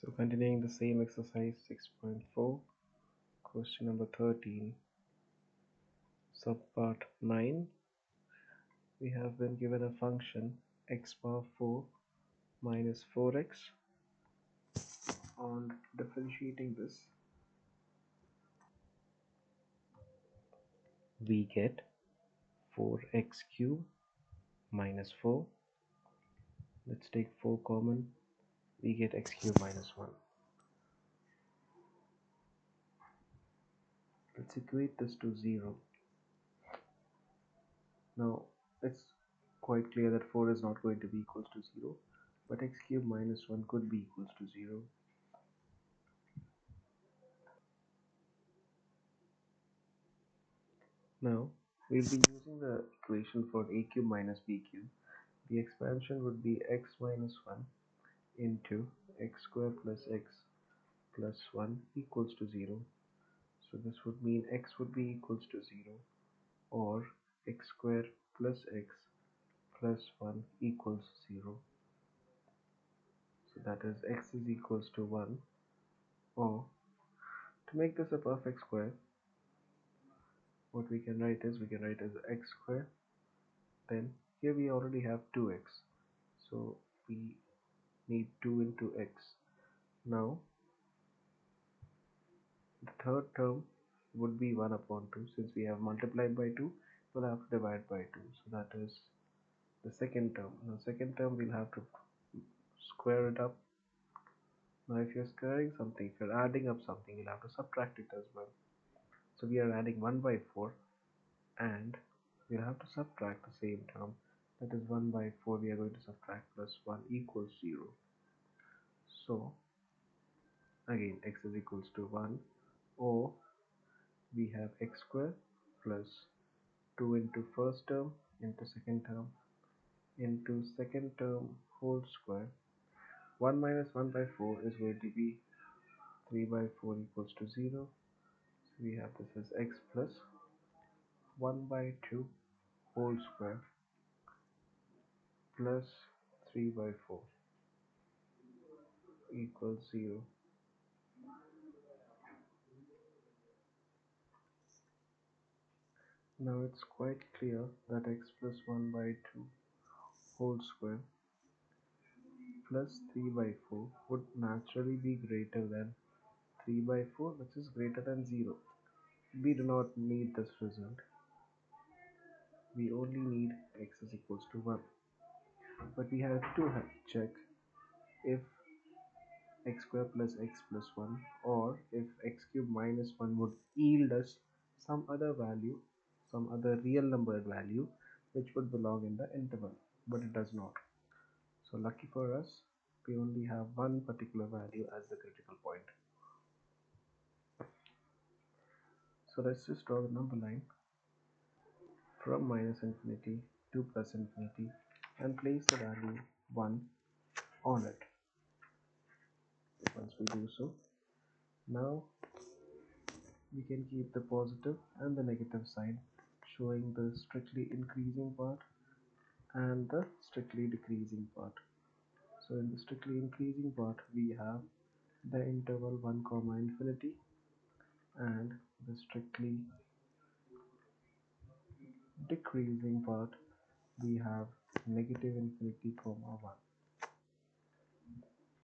So continuing the same exercise 6.4, question number 13, subpart 9, we have been given a function x power 4 minus 4x. On differentiating this, we get 4x cube minus 4. Let's take 4 common, we get x cube minus 1. Let's equate this to 0. Now it's quite clear that 4 is not going to be equals to 0, but x cube minus 1 could be equals to 0. Now we'll be using the equation for a cube minus b cube. The expansion would be x minus 1 into x square plus x plus 1 equals to 0. So this would mean x would be equals to 0, or x square plus x plus 1 equals 0. So that is x is equals to 1, or to make this a perfect square, what we can write is, as x square, then here we already have 2x, so we need 2 into x. Now the third term would be 1 upon 2. Since we have multiplied by 2, we'll have to divide by 2, so that is the second term. Now second term we'll have to square it up. Now if you're squaring something, if you're adding up something, you'll have to subtract it as well. So we are adding 1 by 4, and we'll have to subtract the same term, that is 1 by 4 we are going to subtract plus 1 equals 0. So again x is equals to 1, or we have x square plus 2 into first term into second term into second term whole square. 1 minus 1 by 4 is going to be 3 by 4 equals to 0. So we have this as x plus 1 by 2 whole square plus 3 by 4 equals 0. Now it's quite clear that x plus 1 by 2 whole square plus 3 by 4 would naturally be greater than 3 by 4, which is greater than 0. We do not need this result. We only need x is equals to 1. But we have to check if x square plus x plus 1, or if x cube minus 1 would yield us some other value, some other real number value, which would belong in the interval, but it does not. So lucky for us, we only have one particular value as the critical point. So let's just draw the number line from minus infinity to plus infinity and place the value 1 on it. Once we do so, now we can keep the positive and the negative sign, showing the strictly increasing part and the strictly decreasing part. So in the strictly increasing part, we have the interval 1 comma infinity, and the strictly decreasing part, we have negative infinity comma 1.